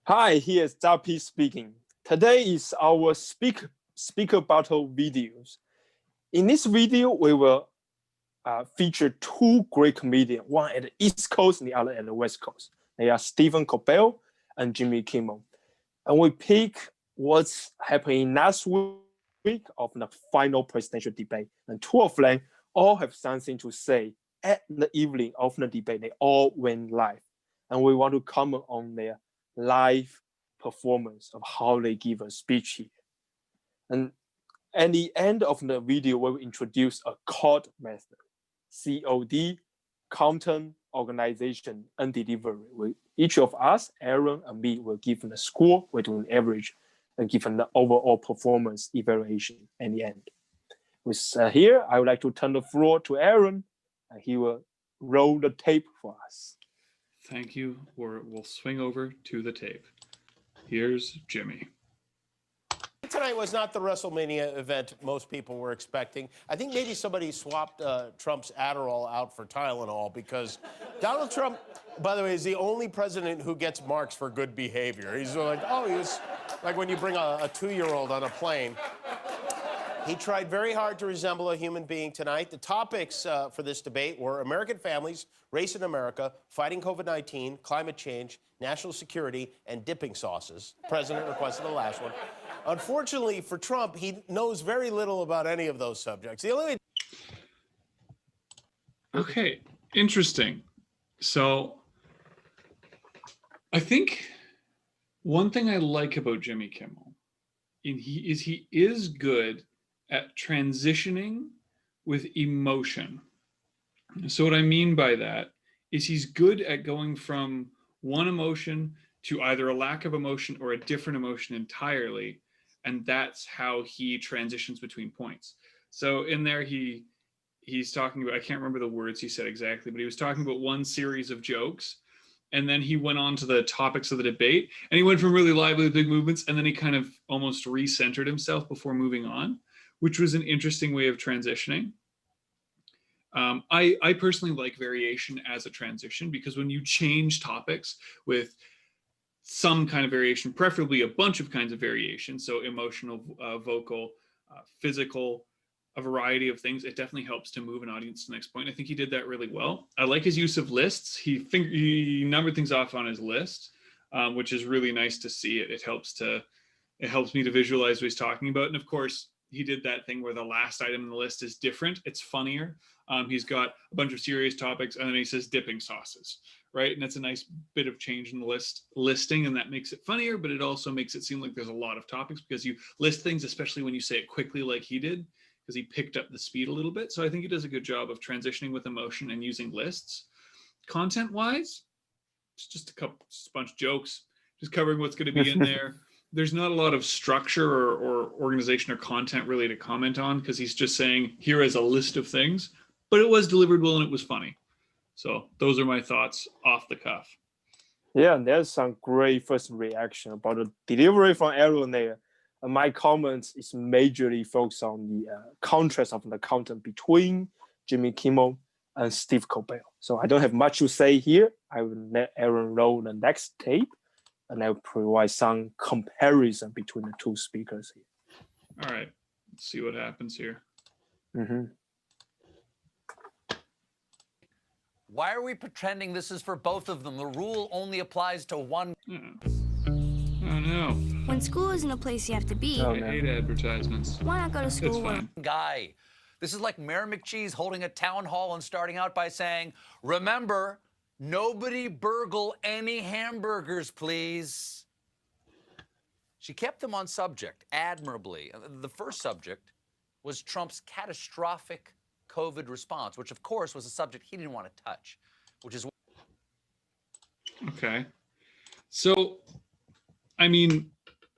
Hi, here's ZAPY Speaking. Today is our speaker battle videos. In this video, we will feature two great comedians, one at the East Coast and the other at the West Coast. They are Stephen Colbert and Jimmy Kimmel. And we pick what's happening last week of the final presidential debate. And two of them all have something to say at the evening of the debate. They all went live. And we want to comment on their live performance of how they give a speech here. And at the end of the video, we will introduce a COD method, COD, content, organization, and delivery. Each of us, Aaron and me, will give a score, we do an average, and give an overall performance evaluation at the end. With here, I would like to turn the floor to Aaron, and he will roll the tape for us. Thank you. We'll swing over to the tape. Here's Jimmy. Tonight was not the WrestleMania event most people were expecting. I think maybe somebody swapped Trump's Adderall out for Tylenol because Donald Trump, by the way, is the only president who gets marks for good behavior. He's like, oh, he's like when you bring a 2-year-old on a plane. He tried very hard to resemble a human being tonight. The topics for this debate were American families, race in America, fighting COVID-19, climate change, national security, and dipping sauces. The president requested the last one. Unfortunately for Trump, he knows very little about any of those subjects. The only way... Okay, interesting. So I think one thing I like about Jimmy Kimmel he is good at transitioning with emotion. So what I mean by that is he's good at going from one emotion to either a lack of emotion or a different emotion entirely. And that's how he transitions between points. So in there, he's talking about, I can't remember the words he said exactly, but he was talking about one series of jokes. And then he went on to the topics of the debate, and he went from really lively, big movements, and then he kind of almost recentered himself before moving on, which was an interesting way of transitioning. I personally like variation as a transition, because when you change topics with some kind of variation, preferably a bunch of kinds of variation, so emotional, vocal, physical, a variety of things, it definitely helps to move an audience to the next point. I think he did that really well. I like his use of lists. He numbered things off on his list, which is really nice to see. It helps me to visualize what he's talking about. And of course, he did that thing where the last item in the list is different. It's funnier. He's got a bunch of serious topics, and then he says dipping sauces, right? And that's a nice bit of change in the listing, and that makes it funnier, but it also makes it seem like there's a lot of topics, because you list things, especially when you say it quickly like he did, because he picked up the speed a little bit. So I think he does a good job of transitioning with emotion and using lists. Content-wise, it's just a bunch of jokes, just covering what's going to be in there. There's not a lot of structure or organization or content really to comment on, because he's just saying, here is a list of things, but it was delivered well and it was funny. So those are my thoughts off the cuff. Yeah, there's some great first reaction about the delivery from Aaron there. My comments is majorly focused on the contrast of the content between Jimmy Kimmel and Steve Colbert. So I don't have much to say here. I will let Aaron roll the next tape, and I'll provide some comparison between the two speakers here. All right, let's see what happens here. Mm-hmm. Why are we pretending this is for both of them? The rule only applies to one. Oh no. When school isn't a place you have to be, I hate advertisements. why not go to school? It's fine. Guy. This is like Mayor McCheese holding a town hall and starting out by saying, remember, nobody burgle any hamburgers, please. She kept them on subject admirably. The first subject was Trump's catastrophic COVID response, which of course was a subject he didn't want to touch, which is... Okay. So, I mean,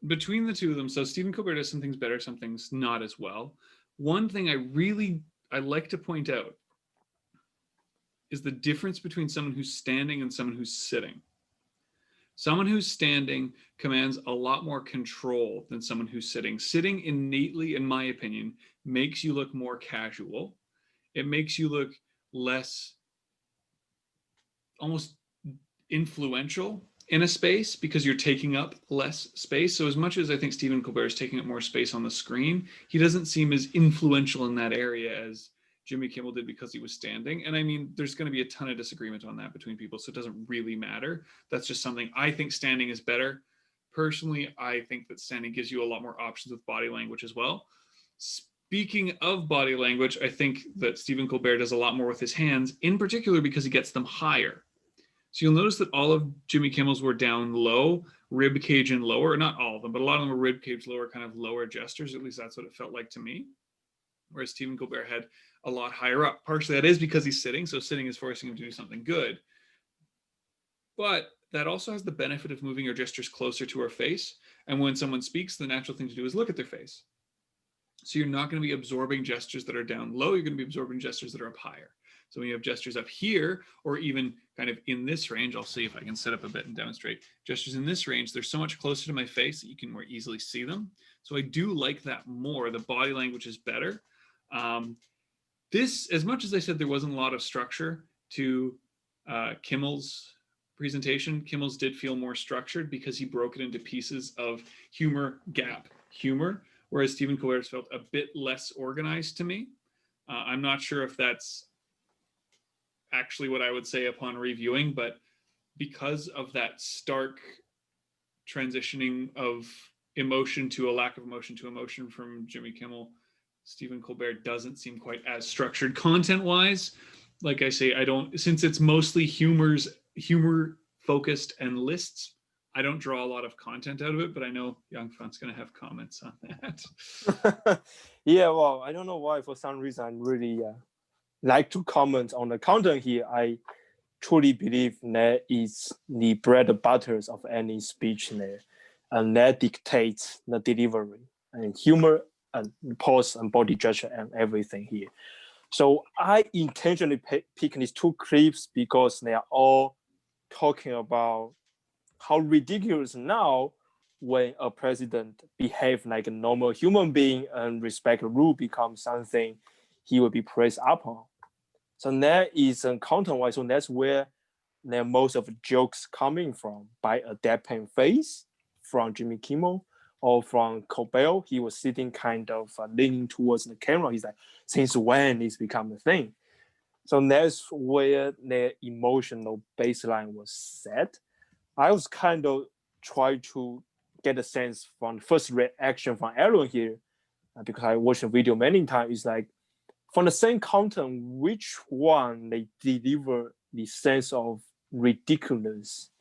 between the two of them, so Stephen Colbert does some things better, some things not as well. One thing I like to point out is the difference between someone who's standing and someone who's sitting. Someone who's standing commands a lot more control than someone who's sitting. Sitting innately, in my opinion, makes you look more casual. It makes you look less, almost influential. in a space because you're taking up less space. So as much as I think Stephen Colbert is taking up more space on the screen, he doesn't seem as influential in that area as Jimmy Kimmel did because he was standing. And I mean, there's going to be a ton of disagreement on that between people, so it doesn't really matter. That's just something I think standing is better. Personally, I think that standing gives you a lot more options with body language as well. Speaking of body language, I think that Stephen Colbert does a lot more with his hands, in particular because he gets them higher. So you'll notice that all of Jimmy Kimmel's were down low, rib cage and lower. Not all of them, but a lot of them were rib cage lower, kind of lower gestures. At least that's what it felt like to me. Whereas Stephen Colbert had a lot higher up. Partially that is because he's sitting, so sitting is forcing him to do something good. But that also has the benefit of moving our gestures closer to our face. And when someone speaks, the natural thing to do is look at their face. So you're not going to be absorbing gestures that are down low, you're going to be absorbing gestures that are up higher. So when you have gestures up here, or even kind of in this range, I'll see if I can sit up a bit and demonstrate. Gestures in this range, they're so much closer to my face that you can more easily see them. So I do like that more. The body language is better. This, as much as I said there wasn't a lot of structure to Kimmel's presentation, Kimmel's did feel more structured because he broke it into pieces of humor, gap, humor, whereas Stephen Colbert's felt a bit less organized to me. I'm not sure if that's actually what I would say upon reviewing, but because of that stark transitioning of emotion to a lack of emotion to emotion from Jimmy Kimmel, Stephen Colbert doesn't seem quite as structured content-wise. Like I say, I don't, since it's mostly humor focused and lists, I don't draw a lot of content out of it, but I know Young Fun's going to have comments on that. Yeah, well, I don't know why. For some reason, I really like to comment on the content here. I truly believe that is the bread and butters of any speech there, and that dictates the delivery and humor and pose and body gesture and everything here. So I intentionally pick these two clips because they are all talking about how ridiculous now when a president behaves like a normal human being and respect rule becomes something he will be praised upon. So that is content-wise, so that's where most of the jokes coming from, by a deadpan face from Jimmy Kimmel or from Colbert. He was sitting kind of leaning towards the camera. He's like, since when it's become a thing? So that's where the emotional baseline was set. I was kind of trying to get a sense from the first reaction from Aaron here, because I watched the video many times. It's like, from the same content, which one they deliver the sense of ridiculous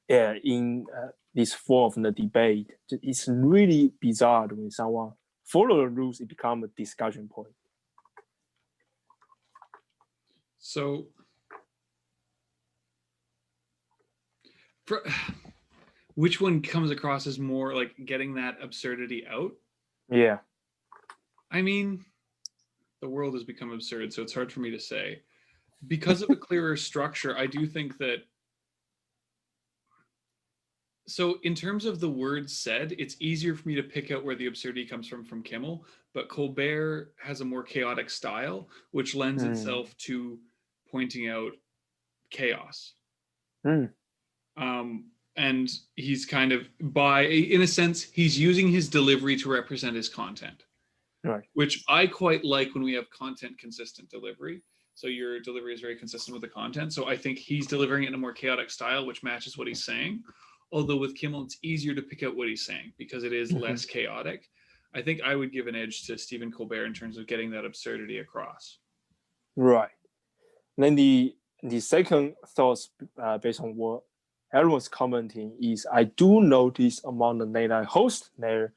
in this form of the debate? It's really bizarre when someone follow the rules, it becomes a discussion point. So which one comes across as more like getting that absurdity out? Yeah. I mean, the world has become absurd, so it's hard for me to say. Because of a clearer structure, I do think that, so in terms of the words said, it's easier for me to pick out where the absurdity comes from Kimmel, but Colbert has a more chaotic style, which lends itself to pointing out chaos. And he's kind of, in a sense, he's using his delivery to represent his content. Right. Which I quite like when we have content consistent delivery. So your delivery is very consistent with the content. So I think he's delivering it in a more chaotic style, which matches what he's saying. Although with Kimmel, it's easier to pick out what he's saying because it is less chaotic. I think I would give an edge to Stephen Colbert in terms of getting that absurdity across. Right. Then the second thoughts based on what everyone's commenting is, I do notice among the late night hosts there,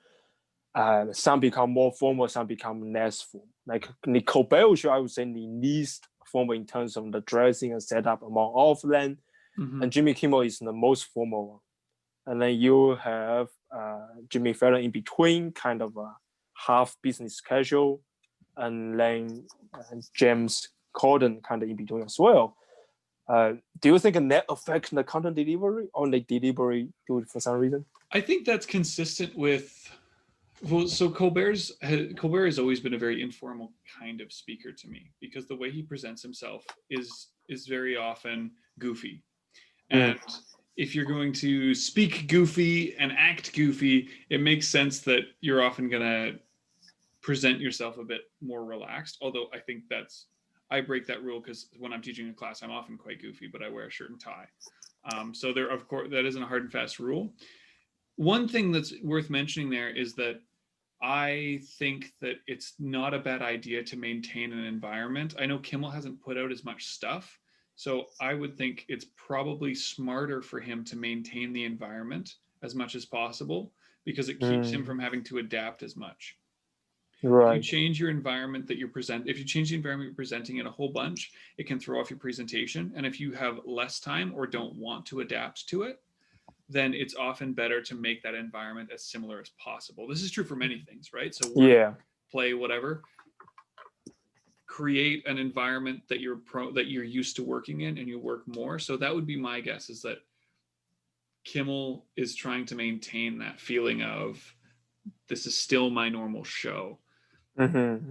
some become more formal, some become less formal. Like the Colbert show, I would say the least formal in terms of the dressing and setup among all of them. And Jimmy Kimmel is the most formal one. And then you have Jimmy Fallon in between, kind of a half business casual, and then James Corden kind of in between as well. Do you think that affects the content delivery, or the delivery good for some reason? I think that's consistent with, well, so Colbert has always been a very informal kind of speaker to me, because the way he presents himself is very often goofy. And if you're going to speak goofy and act goofy, it makes sense that you're often going to present yourself a bit more relaxed. Although I think I break that rule because when I'm teaching a class, I'm often quite goofy, but I wear a shirt and tie. So there, of course, that isn't a hard and fast rule. One thing that's worth mentioning there is that I think that it's not a bad idea to maintain an environment. I know Kimmel hasn't put out as much stuff, so I would think it's probably smarter for him to maintain the environment as much as possible because it keeps him from having to adapt as much. Right. If you change your environment that if you change the environment you're presenting in a whole bunch, it can throw off your presentation. And if you have less time or don't want to adapt to it, then it's often better to make that environment as similar as possible. This is true for many things, right? So work, play, whatever. Create an environment that you're used to working in, and you work more. So that would be my guess, is that Kimmel is trying to maintain that feeling of this is still my normal show.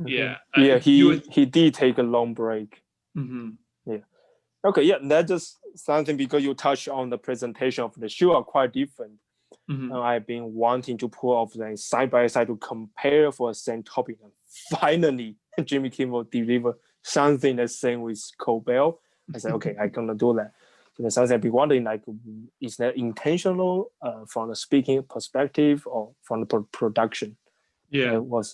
Yeah. Yeah, he did take a long break. Yeah. Okay, yeah, that's just something because you touched on the presentation of the show are quite different. And I've been wanting to pull off them side by side to compare for the same topic. And finally, Jimmy Kimmel delivered something the same with Colbert. I said, okay, I'm gonna do that. So that's something I've been wondering, like, is that intentional from the speaking perspective or from the production? Yeah. Well,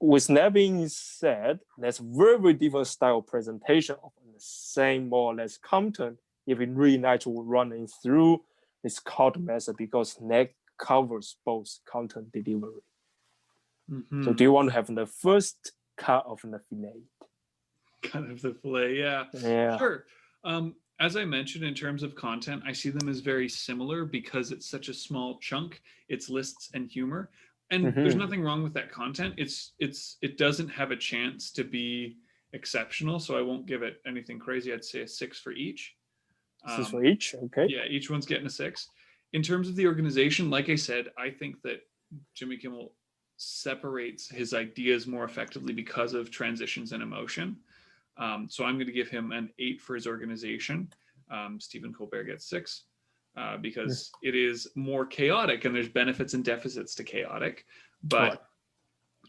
with that being said, there's very different style of presentation of the same more or less content. If we really like to run it through this COT method because that covers both content delivery. So do you want to have the first cut of the fillet? Cut of the fillet, yeah. Sure. As I mentioned, in terms of content, I see them as very similar because it's such a small chunk. It's lists and humor. And there's nothing wrong with that content. It doesn't have a chance to be exceptional, so I won't give it anything crazy. I'd say a 6 for each. 6 for each, okay. Yeah, each one's getting a 6. In terms of the organization, like I said, I think that Jimmy Kimmel separates his ideas more effectively because of transitions and emotion. So I'm going to give him an 8 for his organization. Stephen Colbert gets 6. Because it is more chaotic and there's benefits and deficits to chaotic, but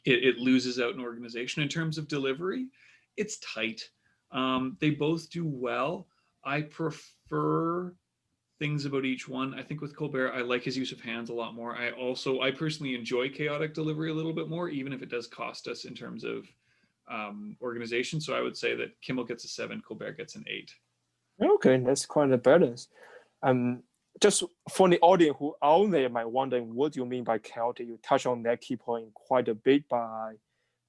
it loses out in organization. In terms of delivery, it's tight. They both do well. I prefer things about each one. I think with Colbert, I like his use of hands a lot more. I personally enjoy chaotic delivery a little bit more, even if it does cost us in terms of organization. So I would say that Kimmel gets a 7, Colbert gets an 8. Okay, that's quite a balance. Just for the audience who out there might wonder, what do you mean by chaotic? You touch on that key point quite a bit, but I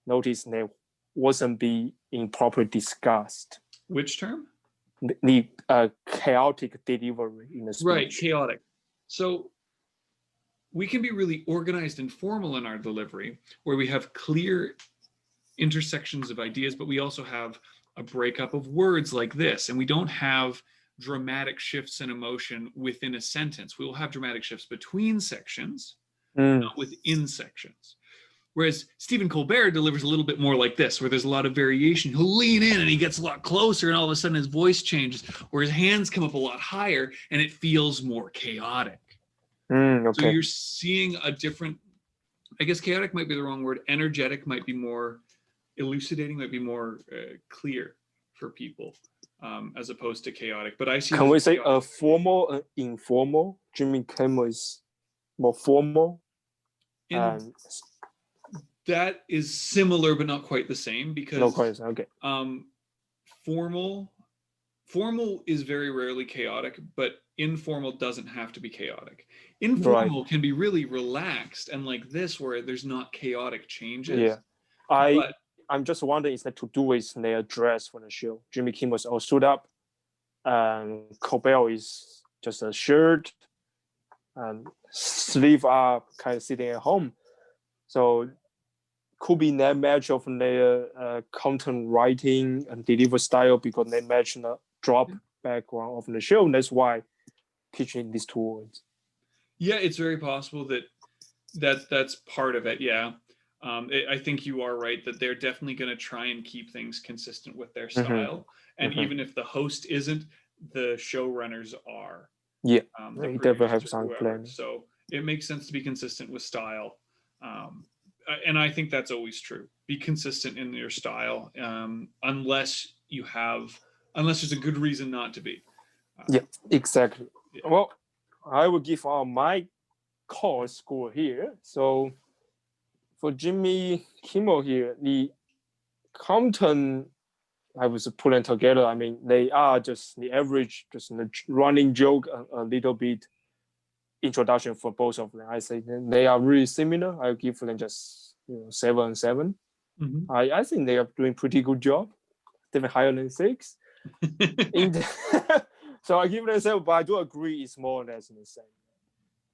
noticed that wasn't being properly discussed. Which term? The chaotic delivery in the speech. Right, chaotic. So we can be really organized and formal in our delivery, where we have clear intersections of ideas, but we also have a breakup of words like this, and we don't have dramatic shifts in emotion within a sentence. We will have dramatic shifts between sections, not within sections. Whereas Stephen Colbert delivers a little bit more like this, where there's a lot of variation. He'll lean in and he gets a lot closer, and all of a sudden his voice changes, or his hands come up a lot higher, and it feels more chaotic. Okay. So you're seeing a different, I guess chaotic might be the wrong word. Energetic might be more elucidating, might be more clear for people. As opposed to chaotic, but I see. Can we say a formal and informal? Jimmy Kimmel is more formal. That is similar, but not quite the same because. No, quite okay. Formal is very rarely chaotic, but informal doesn't have to be chaotic. Informal can be really relaxed and like this, where there's not chaotic changes. Yeah, I'm just wondering, is that to do with their dress for the show? Jimmy Kimmel is all suit up, and Colbert is just a shirt and sleeve up, kind of sitting at home. So could be that match of their content writing and delivery style because they match the drop background of the show. And that's why teaching these 2 words. Yeah, it's very possible that's part of it. Yeah. I think you are right that they're definitely going to try and keep things consistent with their style. And even if the host isn't, the showrunners are. Yeah, The they definitely have producers or some whoever. plan. So it makes sense to be consistent with style. And I think that's always true. Be consistent in your style, unless there's a good reason not to be. Yeah, exactly. Yeah. Well, I will give out my core score here. So for Jimmy Kimmel here, the content I was putting together, I mean, they are just the average, just a running joke, a little bit introduction for both of them. I say they are really similar. I'll give them just 7 and 7. Mhm. I think they are doing pretty good job, definitely higher than 6. So I give them 7, but I do agree it's more or less the same.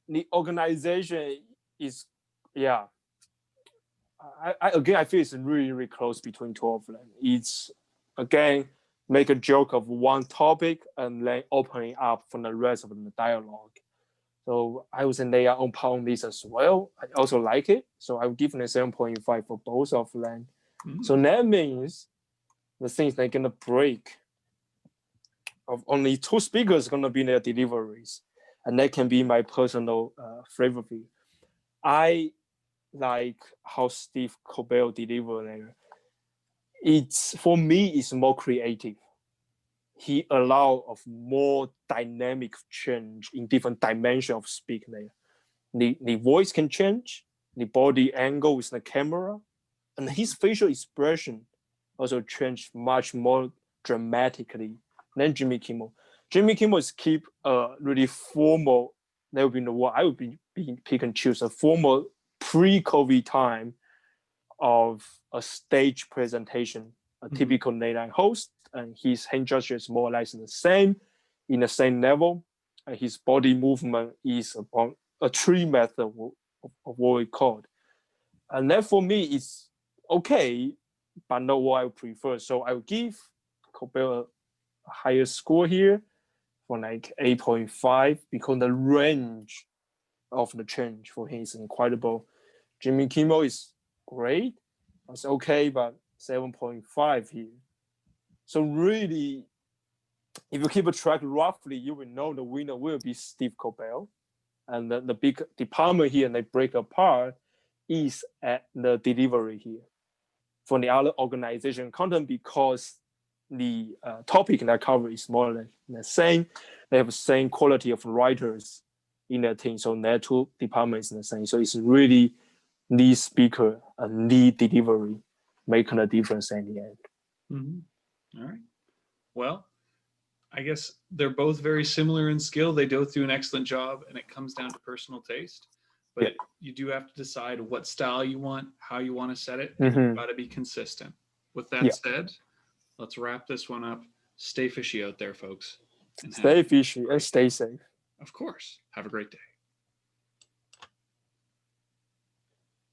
The organization is, yeah. I feel it's really, really close between two of them. It's, again, make a joke of one topic and then opening up from the rest of the dialogue. So I would say they are on par on this as well. I also like it. So I would give them a 7.5 for both of them. Mhm. So that means the things they're going to break of only 2 speakers going to be their deliveries. And that can be my personal favorite view. I like how Steve Colbert delivered there. It's, for me, it's more creative. He allowed of more dynamic change in different dimensions of speaking there. The voice can change, the body angle with the camera, and his facial expression also changed much more dramatically than Jimmy Kimmel. Jimmy Kimmel is keep a really formal, that would be the word I would be pick and choose, a formal pre-COVID time of a stage presentation, a typical late night host, and his hand gesture is more or less in the same level. And his body movement is upon a tree method of what we call. And that for me is okay, but not what I would prefer. So I would give Colbert a higher score here for like 8.5 because the range of the change for him is incredible. Jimmy Kimmel is great. It's okay, but 7.5 here. So really, if you keep a track roughly, you will know the winner will be Steve Colbert. And the big department here, and they break apart, is at the delivery here. For the other organization content, because the topic they cover is more or less the same. They have the same quality of writers in their team. So their 2 departments are the same. So it's really the speaker and the delivery making a difference in the end. All right. Well, I guess they're both very similar in skill. They both do an excellent job, and it comes down to personal taste. But you do have to decide what style you want, how you want to set it, and you've got to be consistent. With that said, let's wrap this one up. Stay fishy out there, folks. Stay fishy and stay safe. Of course. Have a great day.